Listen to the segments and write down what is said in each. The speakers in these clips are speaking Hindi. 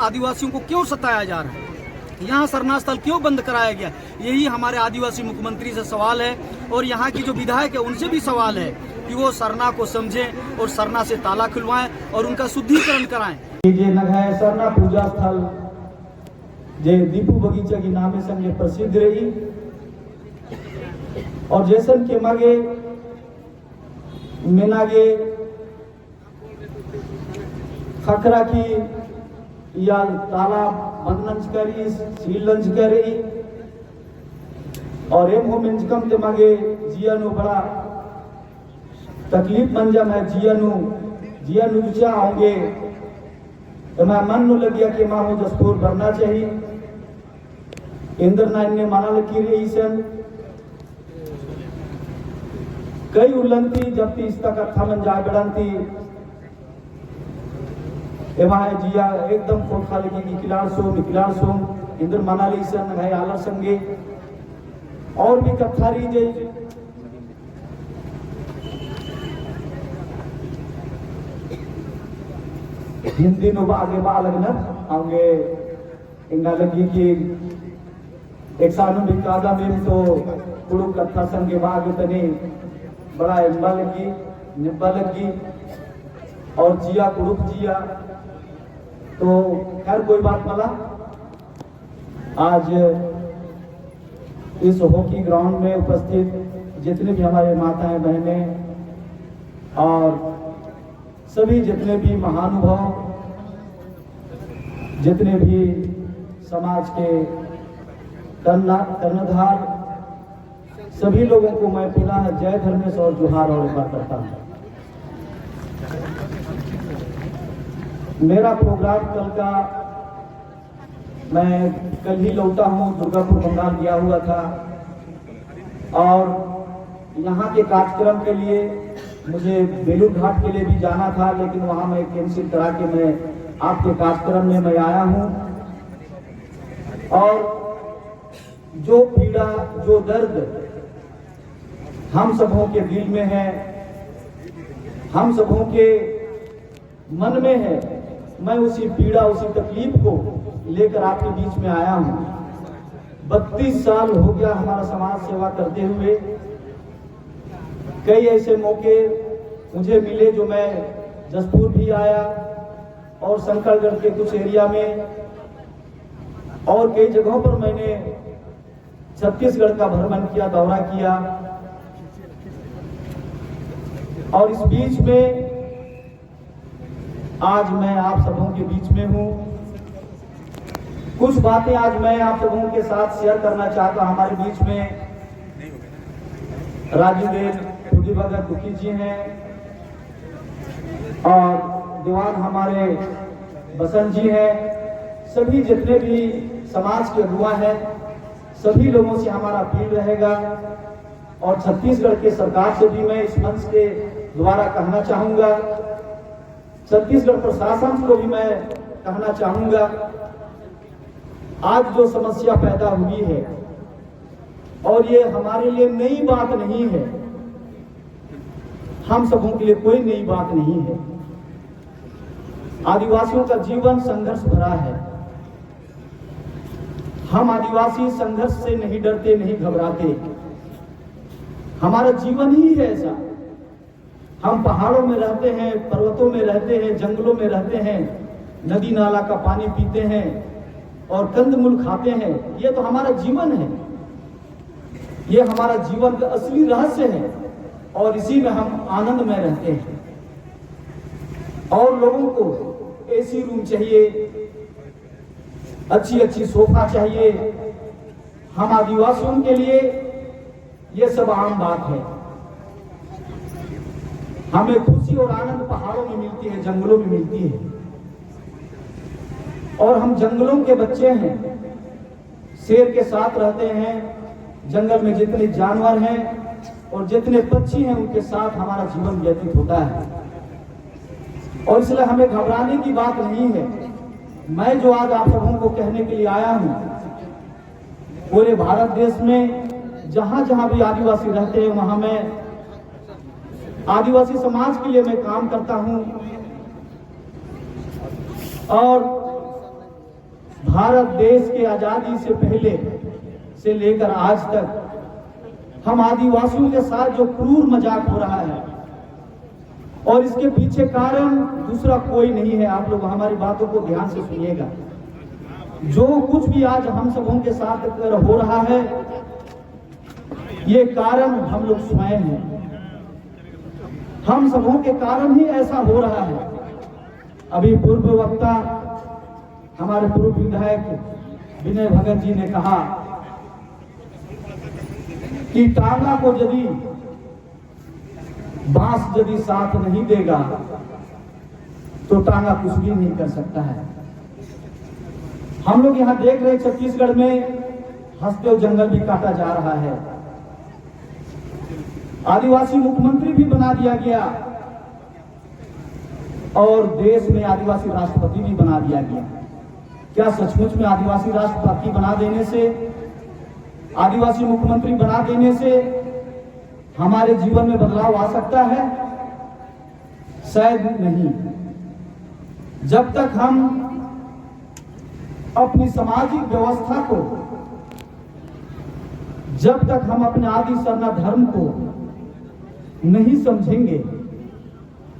आदिवासियों को क्यों सताया जा रहा है, यहाँ सरना स्थल क्यों बंद कराया गया, यही हमारे आदिवासी मुख्यमंत्री से सवाल है। और यहाँ की जो विधायक है उनसे भी सवाल है कि वो सरना को समझें और सरना से ताला खुलवाएं और उनका शुद्धिकरण कराएं। ये नग है सरना पूजा स्थल जे दीपू बगीचा की नामे संगे प्रसिद्ध रही और जैसन के मागे मेनागे खखरा की या तालाब बंदनंज करी सीलंज करी और एम हो मिंजकम ते मागे जियानु बड़ा तकलीफ मंजम है जियानु रुचा होंगे तो मैं मन नु लगिया कि मां हो दस्तूर भरना चाहिए। इंद्र नाइन ने माना लगी रही सन कई उल्लंती जब ती इसका कथा मन जा बढ़ंती एवं है जिया एकदम खोखा लगी कि किलार सोम इंद्र माना ली सन है आलर संगे और भी कथा रही जई हिंदी नो आगे बालग न आगे इंगा लगी कि एक सानु भी कादा में तो कुड़ू कथा संगे बाग तने बड़ा इम्बा लगी निब्बा लगी और जिया कुड़ुक जिया। तो खैर कोई बात मला आज इस हॉकी ग्राउंड में उपस्थित जितने भी हमारे माताएं बहनें और सभी जितने भी महानुभाव जितने भी समाज के कर्णधार सभी लोगों को मैं पुनः जय धर्मेश और जोहार और बात करता हूं। मेरा प्रोग्राम कल का मैं कल ही लौटा हूं, दुर्गापुर बंगाल गया हुआ था और यहाँ के कार्यक्रम के लिए मुझे बेलूर घाट के लिए भी जाना था, लेकिन वहां मैं कैंसिल करा के मैं आपके कार्यक्रम में मैं आया हूं। और जो पीड़ा जो दर्द हम सबों के दिल में है, हम सबों के मन में है, मैं उसी पीड़ा उसी तकलीफ को लेकर आपके बीच में आया हूं। 32 साल हो गया हमारा समाज सेवा करते हुए। कई ऐसे मौके मुझे मिले जो मैं जसपुर भी आया और शंकरगढ़ के कुछ एरिया में और कई जगहों पर मैंने छत्तीसगढ़ का भ्रमण किया, दौरा किया। और इस बीच में आज मैं आप सबों के बीच में हूं। कुछ बातें आज मैं आप सबों के साथ शेयर करना चाहता हूं। हमारे बीच में राजू देव खुदी भगत दुखी जी हैं और दीवान हमारे बसंत जी हैं। सभी जितने भी समाज के अगुवा हैं, सभी लोगों से हमारा अपील रहेगा और छत्तीसगढ़ के सरकार से भी मैं इस मंच के द्वारा कहना चाहूंगा, छत्तीसगढ़ प्रशासन को भी मैं कहना चाहूंगा, आज जो समस्या पैदा हुई है और ये हमारे लिए नई बात नहीं है, हम सबों के लिए कोई नई बात नहीं है। आदिवासियों का जीवन संघर्ष भरा है। हम आदिवासी संघर्ष से नहीं डरते, नहीं घबराते। हमारा जीवन ही है ऐसा। हम पहाड़ों में रहते हैं, पर्वतों में रहते हैं, जंगलों में रहते हैं, नदी नाला का पानी पीते हैं और कंदमूल खाते हैं। ये तो हमारा जीवन है, ये हमारा जीवन का असली रहस्य है और इसी में हम आनंद में रहते हैं। और लोगों को एसी रूम चाहिए, अच्छी अच्छी सोफा चाहिए। हम आदिवासियों के लिए ये सब आम बात है। हमें खुशी और आनंद पहाड़ों में मिलती है, जंगलों में मिलती है और हम जंगलों के बच्चे हैं, शेर के साथ रहते हैं। जंगल में जितने जानवर हैं और जितने पक्षी हैं उनके साथ हमारा जीवन व्यतीत होता है और इसलिए हमें घबराने की बात नहीं है। मैं जो आज आप सबों को कहने के लिए आया हूं, पूरे भारत देश में जहां जहां भी आदिवासी रहते हैं वहां मैं आदिवासी समाज के लिए मैं काम करता हूं और भारत देश के आजादी से पहले से लेकर आज तक हम आदिवासियों के साथ जो क्रूर मजाक हो रहा है, और इसके पीछे कारण दूसरा कोई नहीं है। आप लोग हमारी बातों को ध्यान से सुनिएगा। जो कुछ भी आज हम सबों के साथ हो रहा है, ये कारण हम लोग स्वयं हैं। हम सबों के कारण ही ऐसा हो रहा है। अभी पूर्व वक्ता हमारे पूर्व विधायक विनय भगत जी ने कहा कि टांगा को यदि बांस यदि साथ नहीं देगा तो टांगा कुछ भी नहीं कर सकता है। हम लोग यहां देख रहे छत्तीसगढ़ में हंसदेव जंगल भी काटा जा रहा है। आदिवासी मुख्यमंत्री भी बना दिया गया और देश में आदिवासी राष्ट्रपति भी बना दिया गया। क्या सचमुच में आदिवासी राष्ट्रपति बना देने से, आदिवासी मुख्यमंत्री बना देने से हमारे जीवन में बदलाव आ सकता है? शायद नहीं। जब तक हम अपनी सामाजिक व्यवस्था को, जब तक हम अपने आदि सरना धर्म को नहीं समझेंगे,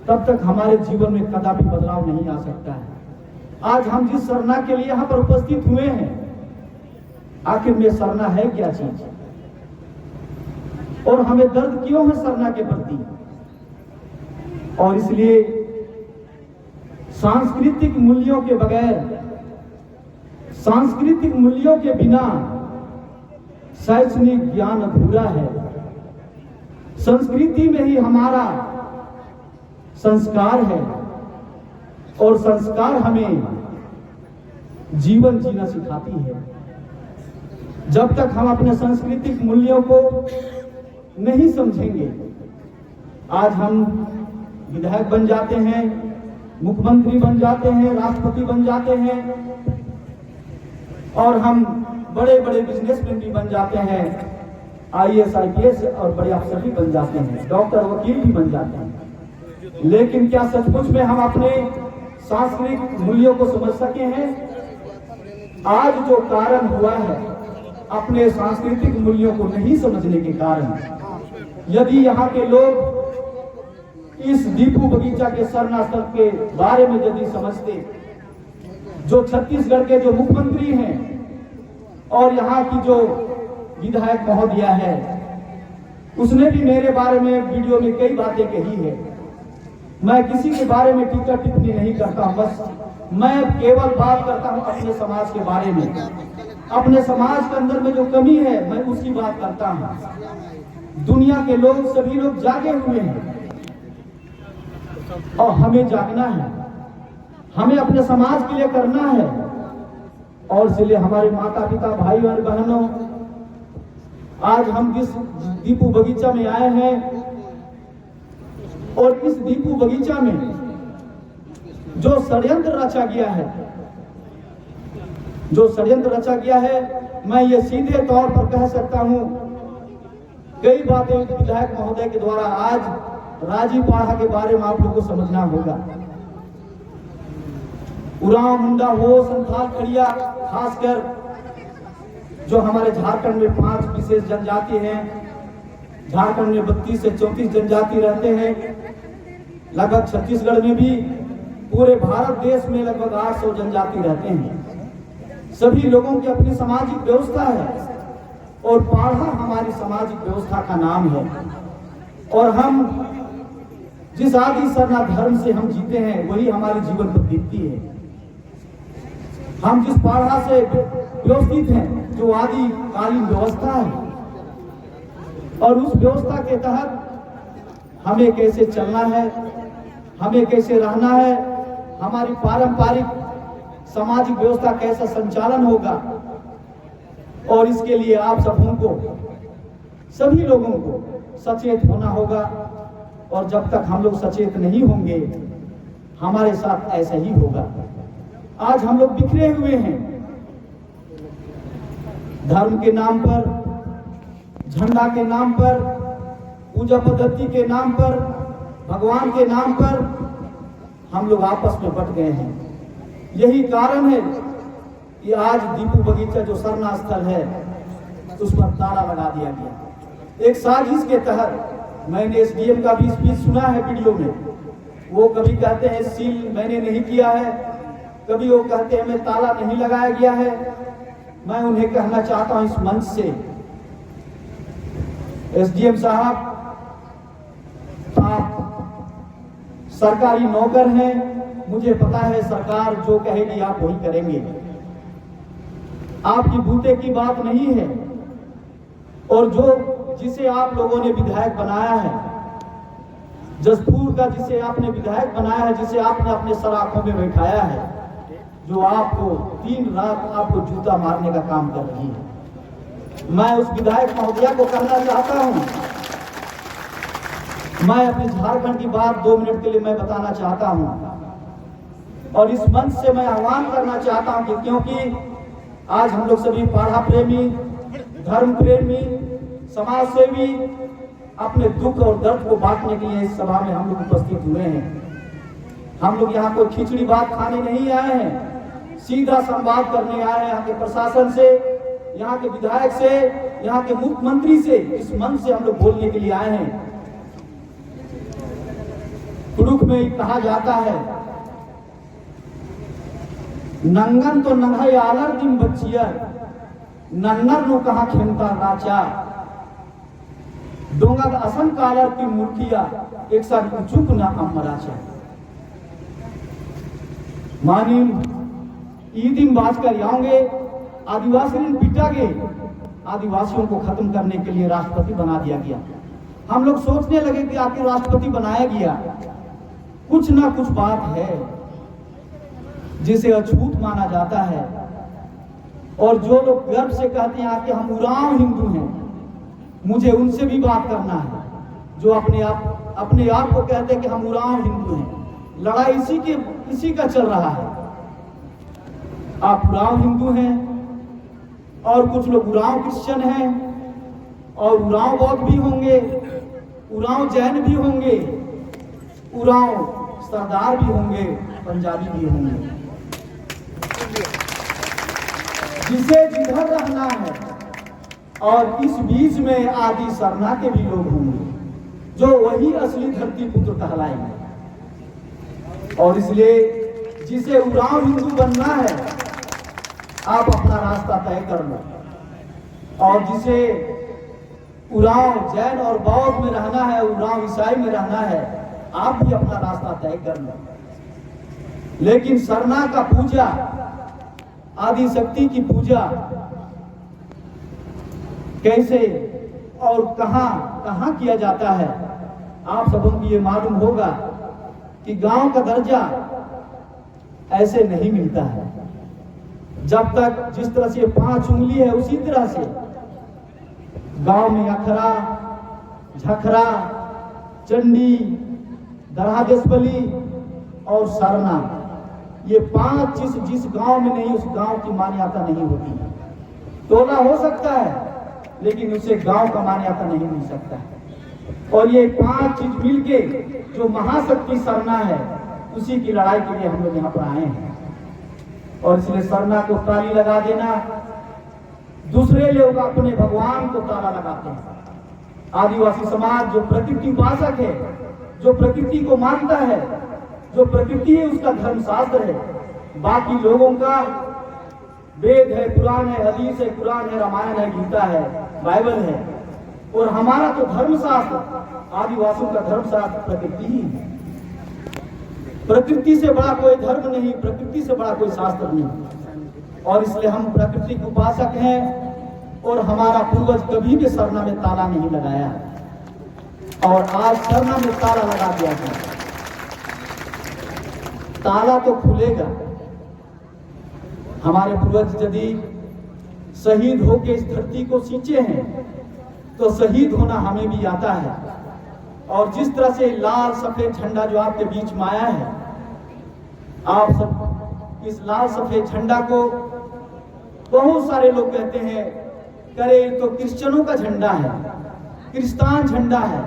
तब तक हमारे जीवन में कदापि बदलाव नहीं आ सकता है। आज हम जिस सरना के लिए यहां पर उपस्थित हुए हैं, आखिर में सरना है क्या चीज, और हमें दर्द क्यों है सरना के प्रति? और इसलिए सांस्कृतिक मूल्यों के बगैर, सांस्कृतिक मूल्यों के बिना शैक्षणिक ज्ञान अधूरा है। संस्कृति में ही हमारा संस्कार है, और संस्कार हमें जीवन जीना सिखाती है। जब तक हम अपने सांस्कृतिक मूल्यों को नहीं समझेंगे, आज हम विधायक बन जाते हैं, मुख्यमंत्री बन जाते हैं, राष्ट्रपति बन जाते हैं, और हम बड़े बड़े बिजनेसमैन भी बन जाते हैं, IAS IPS और बड़े अफसर भी बन जाते हैं, डॉक्टर वकील भी बन जाते हैं। लेकिन क्या सचमुच में हम अपने सांस्कृतिक मूल्यों को समझ सके हैं? आज जो कारण हुआ है, अपने सांस्कृतिक मूल्यों को नहीं समझने के कारण, यदि यहाँ के लोग इस दीपू बगीचा के सरना स्थल के बारे में यदि समझते, जो छत्तीसगढ़ के जो मुख्यमंत्री हैं और यहाँ की जो विधायक महोदया है, उसने भी मेरे बारे में वीडियो में कई बातें कही है। मैं किसी के बारे में टीका टिप्पणी नहीं करता हूं, बस मैं केवल बात करता हूं अपने समाज के बारे में। अपने समाज के अंदर में जो कमी है, मैं उसकी बात करता हूं। दुनिया के लोग, सभी लोग जागे हुए हैं और हमें जागना है, हमें अपने समाज के लिए करना है। और इसलिए हमारे माता पिता, भाई और बहनों, आज हम जिस दीपू बगीचा में आए हैं, और इस दीपू बगीचा में जो षड्यंत्र रचा गया है, जो षड्यंत्र रचा गया है, मैं ये सीधे तौर पर कह सकता हूं, कई बातें विधायक महोदय के द्वारा आज राजीव पाढ़ा के बारे में आप लोगों को समझना होगा। उरांव, मुंडा हो, संथाल, खड़िया, खासकर जो हमारे झारखंड में 5 विशेष जनजाति हैं, झारखंड में 32 से 34 जनजाति रहते हैं, लगभग छत्तीसगढ़ में भी, पूरे भारत देश में लगभग 800 जनजाति रहते हैं। सभी लोगों की अपनी सामाजिक व्यवस्था है, और पाढ़ा हमारी सामाजिक व्यवस्था का नाम है। और हम जिस आदि सरना धर्म से हम जीते हैं, वही हमारी जीवन पद्धति है। हम जिस पाढ़ा से व्यवस्थित हैं, जो आदि कालीन व्यवस्था है, और उस व्यवस्था के तहत हमें कैसे चलना है, हमें कैसे रहना है, हमारी पारंपरिक सामाजिक व्यवस्था कैसा संचालन होगा, और इसके लिए आप सबों को, सभी लोगों को सचेत होना होगा। और जब तक हम लोग सचेत नहीं होंगे, हमारे साथ ऐसा ही होगा। आज हम लोग बिखरे हुए हैं, धर्म के नाम पर, झंडा के नाम पर, पूजा पद्धति के नाम पर, भगवान के नाम पर हम लोग आपस में बट गए हैं। यही कारण है, कि आज दीपू बगीचा जो सरना स्थल है उस पर ताला लगा दिया गया। एक साजिश के तहत मैंने एसडीएम का भी स्पीच सुना है वीडियो में। वो कभी कहते हैं सील मैंने नहीं किया है, कभी वो कहते हैं मैं ताला नहीं लगाया गया है। मैं उन्हें कहना चाहता हूं इस मंच से, एसडीएम साहब आप सरकारी नौकर हैं, मुझे पता है सरकार जो कहेगी आप वही करेंगे। आपकी बूते की बात नहीं है। और जो जिसे आप लोगों ने विधायक बनाया है, जसपुर का जिसे आपने विधायक बनाया है, जिसे आपने अपने सर आंखों में बैठाया है, जो आपको दिन रात आपको जूता मारने का काम कर रही है, मैं उस विधायक महोदया को कहना चाहता हूं, मैं अपने झारखंड की बात 2 मिनट के लिए मैं बताना चाहता हूं। और इस मंच से मैं आह्वान करना चाहता हूं कि क्योंकि आज हम लोग सभी पढ़ा प्रेमी, धर्म प्रेमी, समाज सेवी अपने दुख और दर्द को बांटने के लिए इस सभा में हम लोग उपस्थित हुए हैं। हम लोग यहाँ कोई खिचड़ी बात खाने नहीं आए हैं, सीधा संवाद करने आए हैं यहाँ के प्रशासन से, यहाँ के विधायक से, यहाँ के मुख्यमंत्री से। इस मंच से हम लोग बोलने के लिए आए हैं। तुरुक में कहा जाता है, नंगन तो नंगाई आलर दिन बच्चिया, नन्नर नो कहा खेमता राचा, डोंगा असन कालर की मूर्तिया एक साथ चुप ना अमराचा। मानी ईदिन बाज कर आएंगे, आदिवासी पिटा गए, आदिवासियों को खत्म करने के लिए राष्ट्रपति बना दिया गया। हम लोग सोचने लगे कि आखिर राष्ट्रपति बनाया गया, कुछ ना कुछ बात है जिसे अछूत माना जाता है। और जो लोग गर्व से कहते हैं कि हम उरांव हिंदू हैं, मुझे उनसे भी बात करना है, जो अपने आप को कहते हैं कि हम उरांव हिंदू हैं। लड़ाई इसी का चल रहा है। आप उरांव हिंदू हैं और कुछ लोग उरांव क्रिश्चियन हैं, और उरांव बौद्ध भी होंगे, उरांव जैन भी होंगे, उरांव सरदार भी होंगे, पंजाबी भी होंगे। जिसे जिधर रहना है, और इस बीच में आदि सरना के भी लोग होंगे, जो वही असली धरती पुत्र कहलाएंगे। और इसलिए जिसे उरांव हिंदू बनना है, आप अपना रास्ता तय कर लो, और जिसे उरांव जैन और बौद्ध में रहना है, उरांव ईसाई में रहना है, आप भी अपना रास्ता तय कर लो। लेकिन सरना का पूजा, आदि शक्ति की पूजा कैसे और कहां किया जाता है, आप सबों को ये मालूम होगा कि गांव का दर्जा ऐसे नहीं मिलता है। जब तक जिस तरह से 5 उंगली है, उसी तरह से गांव में अखरा, झखरा, चंडी, दरहादेशबली और सरना, ये 5 चीज जिस गांव में नहीं, उस गांव की मान्यता नहीं होती है। टोला हो सकता है लेकिन उसे गांव का मान्यता नहीं मिल सकता है। और ये 5 चीज मिलके जो महाशक्ति सरना है, उसी की लड़ाई के लिए हम लोग यहाँ पर आए हैं। और इसलिए सरना को ताली लगा देना, दूसरे लोग अपने भगवान को ताला लगाते हैं। आदिवासी समाज जो प्रकृति उपासक है, जो प्रकृति को मानता है, जो प्रकृति है उसका धर्मशास्त्र है। बाकी लोगों का वेद है, पुराण है, हदीस है, कुरान है, रामायण है, गीता है, बाइबल है। और हमारा तो धर्मशास्त्र, आदिवासियों का धर्मशास्त्र प्रकृति ही है। प्रकृति से बड़ा कोई धर्म नहीं, प्रकृति से बड़ा कोई शास्त्र नहीं। और इसलिए हम प्रकृति के उपासक हैं। और हमारा पूर्वज कभी भी सरना में ताला नहीं लगाया, और आज सरना में ताला लगा दिया गया। ताला तो खुलेगा। हमारे पूर्वज यदि शहीद होके इस धरती को सींचे हैं, तो शहीद होना हमें भी आता है। और जिस तरह से लाल सफेद झंडा जो आपके बीच में आया है, आप सब इस लाल सफेद झंडा को, बहुत सारे लोग कहते हैं करे तो क्रिश्चियनों का झंडा है, क्रिस्तान झंडा है।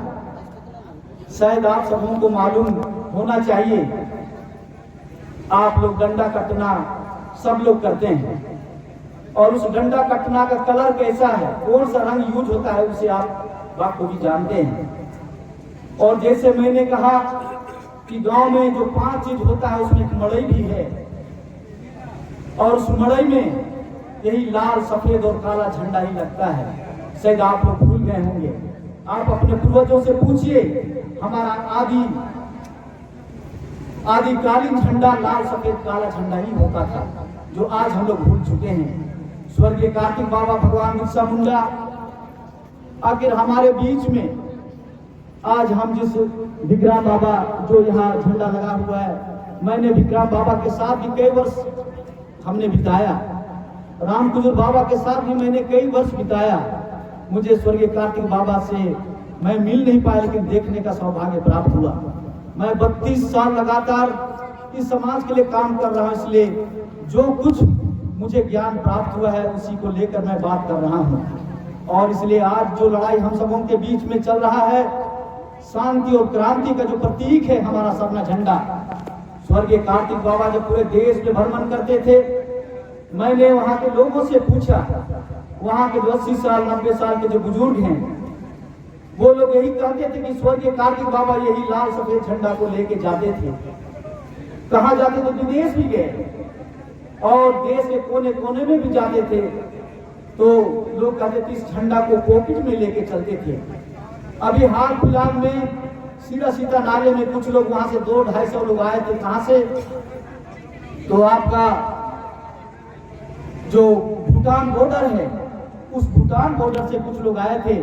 शायद आप सबों को मालूम होना चाहिए, आप लोग डंडा कटना सब लोग करते हैं, और उस डंडा कटना का कलर कैसा है, कौन सा रंग यूज होता है, उसे आप बाखूबी जानते हैं। और जैसे मैंने कहा कि गांव में जो 5 चीज होता है उसमें एक मड़ई भी है, और उस मड़ई में यही लाल सफेद और काला झंडा ही लगता है। शायद आप लोग भूल गए होंगे। आप अपने पूर्वजों से पूछिए, हमारा आदिकालीन झंडा लाल सफेद काला झंडा ही होता था, जो आज हम लोग भूल चुके हैं। स्वर्गीय कार्तिक बाबा, भगवान बिरसा मुंडा आखिर हमारे बीच में, आज हम जिस विक्रम बाबा जो यहाँ झंडा लगा हुआ है, मैंने विक्रम बाबा के साथ भी कई वर्ष हमने बिताया, रामकुजूर बाबा के साथ भी मैंने कई वर्ष बिताया। मुझे स्वर्गीय कार्तिक बाबा से मैं मिल नहीं पाया, लेकिन देखने का सौभाग्य प्राप्त हुआ। मैं 32 साल लगातार इस समाज के लिए काम कर रहा हूँ, इसलिए जो कुछ मुझे ज्ञान प्राप्त हुआ है उसी को लेकर मैं बात कर रहा हूँ। और इसलिए आज जो लड़ाई हम सबों के बीच में चल रहा है, शांति और क्रांति का जो प्रतीक है हमारा सरना झंडा। स्वर्गीय कार्तिक बाबा जब पूरे देश में भ्रमण करते थे, मैंने वहां के लोगों से पूछा, वहां के जो 80 साल 90 साल के जो बुजुर्ग हैं, वो लोग यही कहते थे कि स्वर्गीय कार्तिक बाबा यही लाल सफेद झंडा को लेके जाते थे। कहाँ जाते थे? विदेश भी गए और देश के कोने कोने में भी जाते थे, तो लोग कहते थे इस झंडा को पॉकेट में लेके चलते थे। अभी हाल फिलहाल में सीता नाले में कुछ लोग वहां से 200-250 लोग आए थे। कहां से? तो आपका जो भूटान बॉर्डर है, उस भूटान बॉर्डर से कुछ लोग आए थे,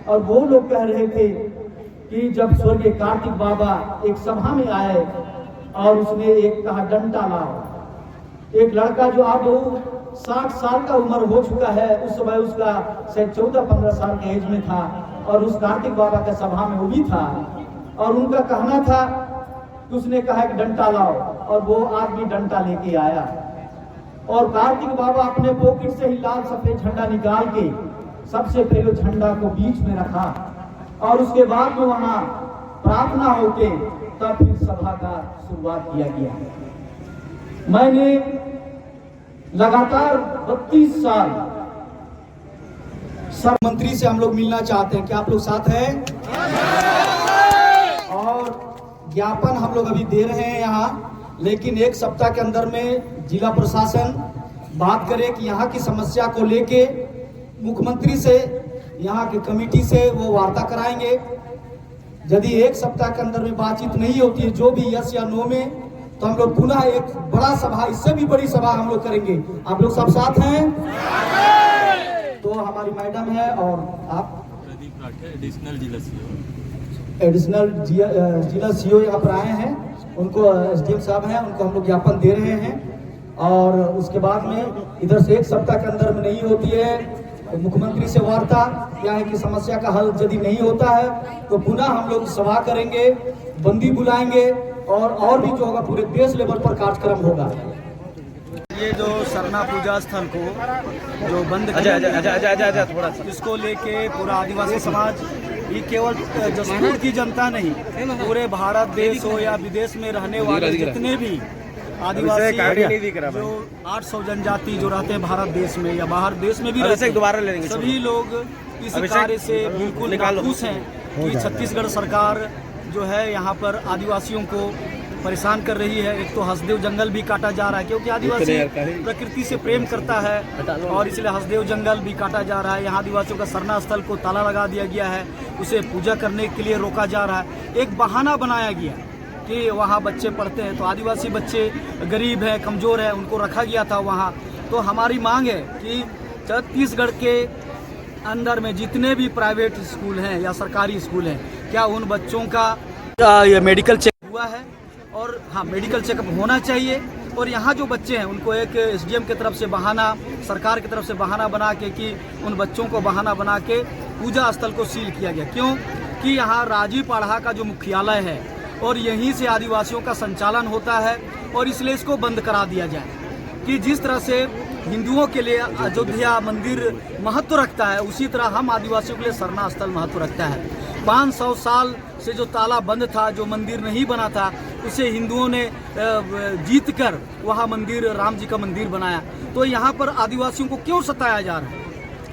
और वो लोग कह रहे थे कि जब स्वर्गीय कार्तिक बाबा एक सभा में आए और उसने एक कहा डंडा लाओ। एक लड़का जो अब 60 साल का उम्र हो चुका है, उस समय उसका शायद 14-15 साल के एज में था, और उस कार्तिक बाबा के सभा में वो भी था, और उनका कहना था कि उसने कहा कि डंडा लाओ, और वो आदमी डंडा लेके आया, और कार्तिक बाबा अपने पॉकेट से ही लाल सफेद झंडा निकाल के सबसे पहले झंडा को बीच में रखा, और उसके बाद में वहां प्रार्थना होके तब फिर सभा का शुरुआत किया गया। मैंने लगातार 32 साल सब मंत्री से हम लोग मिलना चाहते हैं, क्या आप लोग साथ हैं? और ज्ञापन हम लोग अभी दे रहे हैं यहाँ, लेकिन 1 सप्ताह के अंदर में जिला प्रशासन बात करे कि यहाँ की समस्या को लेके मुख्यमंत्री से, यहाँ की कमेटी से वो वार्ता कराएंगे। यदि 1 सप्ताह के अंदर में बातचीत नहीं होती है, जो भी यस या नो में, तो हम लोग पुनः एक बड़ा सभा, इससे भी बड़ी सभा हम लोग करेंगे। आप लोग सब साथ हैं? तो हमारी मैडम है, और आप प्रदीप राठे, एडिशनल जिला सीओ यहाँ पर आए हैं, उनको SDM साहब हैं, उनको हम लोग ज्ञापन दे रहे हैं। और उसके बाद में इधर से 1 सप्ताह के अंदर में नहीं होती है मुख्यमंत्री से वार्ता, क्या है कि समस्या का हल यदि नहीं होता है तो पुनः हम लोग सभा करेंगे, बंदी बुलाएंगे, और भी जो होगा पूरे देश लेवल पर कार्यक्रम होगा। ये जो सरना पूजा स्थल को जो बंद थोड़ा सा इसको लेके पूरा आदिवासी समाज, ये केवल जसपुर की जनता नहीं, पूरे भारत देश हो या विदेश में रहने वाले जितने भी आदिवासी जो 800 जनजाति जो रहते हैं भारत देश में या बाहर देश में भी रहते हैं, सभी लोग इस कार्य से बिल्कुल नाखुश हैं कि छत्तीसगढ़ सरकार जो है यहाँ पर आदिवासियों को परेशान कर रही है। एक तो हसदेव जंगल भी काटा जा रहा है, क्योंकि आदिवासी प्रकृति से प्रेम करता है, और इसलिए हसदेव जंगल भी काटा जा रहा है। यहाँ आदिवासियों का सरना स्थल को ताला लगा दिया गया है, उसे पूजा करने के लिए रोका जा रहा है। एक बहाना बनाया गया कि वहाँ बच्चे पढ़ते हैं, तो आदिवासी बच्चे गरीब हैं, कमज़ोर हैं, उनको रखा गया था वहाँ। तो हमारी मांग है कि छत्तीसगढ़ के अंदर में जितने भी प्राइवेट स्कूल हैं या सरकारी स्कूल हैं, क्या उन बच्चों का मेडिकल चेक हुआ है? और हाँ, मेडिकल चेकअप होना चाहिए। और यहाँ जो बच्चे हैं उनको एक SDM की तरफ से बहाना, सरकार की तरफ से बहाना बना के कि उन बच्चों को बहाना बना के पूजा स्थल को सील किया गया। क्यों? कि यहाँ राजीपाड़ा का जो मुख्यालय है और यहीं से आदिवासियों का संचालन होता है, और इसलिए इसको बंद करा दिया जाए। कि जिस तरह से हिंदुओं के लिए अयोध्या मंदिर महत्व रखता है, उसी तरह हम आदिवासियों के लिए सरना स्थल महत्व रखता है। 500 साल से जो ताला बंद था, जो मंदिर नहीं बना था, उसे हिंदुओं ने जीत कर वहाँ मंदिर, राम जी का मंदिर बनाया। तो यहाँ पर आदिवासियों को क्यों सताया जा रहा है,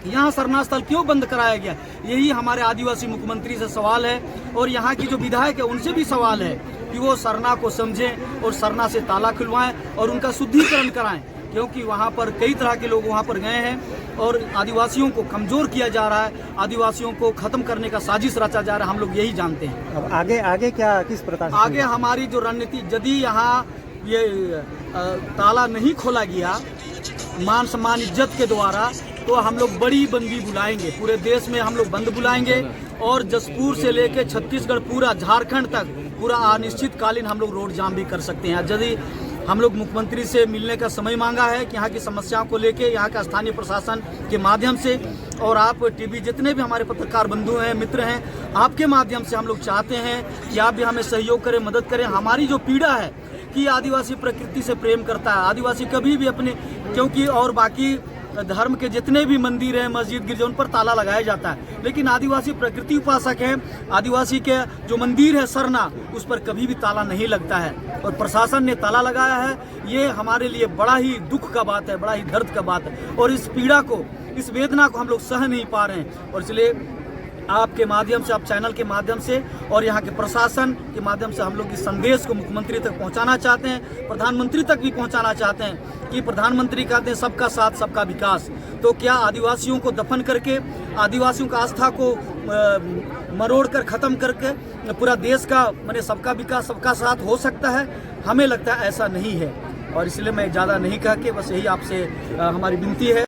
यहाँ सरना स्थल क्यों बंद कराया गया, यही हमारे आदिवासी मुख्यमंत्री से सवाल है। और यहाँ की जो विधायक है उनसे भी सवाल है कि वो सरना को समझें और सरना से ताला खुलवाएं और उनका शुद्धिकरण कराएं, क्योंकि वहाँ पर कई तरह के लोग वहाँ पर गए हैं और आदिवासियों को कमजोर किया जा रहा है, आदिवासियों को खत्म करने का साजिश रचा जा रहा है, हम लोग यही जानते हैं। अब आगे क्या किस प्रकार से आगे हमारी जो रणनीति, यदि यहाँ ये ताला नहीं खोला गया मान सम्मान इज्जत के द्वारा, तो हम लोग बड़ी बंदी बुलाएंगे, पूरे देश में हम लोग बंद बुलाएंगे और जसपुर से लेकर छत्तीसगढ़ पूरा झारखंड तक पूरा अनिश्चितकालीन हम लोग रोड जाम भी कर सकते हैं। यदि हम लोग मुख्यमंत्री से मिलने का समय मांगा है कि यहाँ की समस्याओं को लेके यहाँ का स्थानीय प्रशासन के माध्यम से, और आप टीवी जितने भी हमारे पत्रकार बंधु हैं, मित्र हैं, आपके माध्यम से हम लोग चाहते हैं कि आप भी हमें सहयोग करें, मदद करें। हमारी जो पीड़ा है कि आदिवासी प्रकृति से प्रेम करता है, आदिवासी कभी भी अपने, क्योंकि और बाकी धर्म के जितने भी मंदिर हैं, मस्जिद, गिरजा, उन पर ताला लगाया जाता है, लेकिन आदिवासी प्रकृति उपासक हैं, आदिवासी के जो मंदिर है सरना, उस पर कभी भी ताला नहीं लगता है और प्रशासन ने ताला लगाया है। ये हमारे लिए बड़ा ही दुख का बात है, बड़ा ही दर्द का बात है और इस पीड़ा को, इस वेदना को हम लोग सह नहीं पा रहे हैं। और इसलिए आपके माध्यम से, आप चैनल के माध्यम से और यहाँ के प्रशासन के माध्यम से हम लोग इस संदेश को मुख्यमंत्री तक पहुँचाना चाहते हैं, प्रधानमंत्री तक भी पहुँचाना चाहते हैं कि प्रधानमंत्री कहते हैं सबका साथ सबका विकास, तो क्या आदिवासियों को दफन करके, आदिवासियों का आस्था को मरोड़ कर ख़त्म करके पूरा देश का माने सबका विकास, सबका साथ हो सकता है? हमें लगता है ऐसा नहीं है। और इसलिए मैं ज़्यादा नहीं कह के बस यही आपसे हमारी विनती है।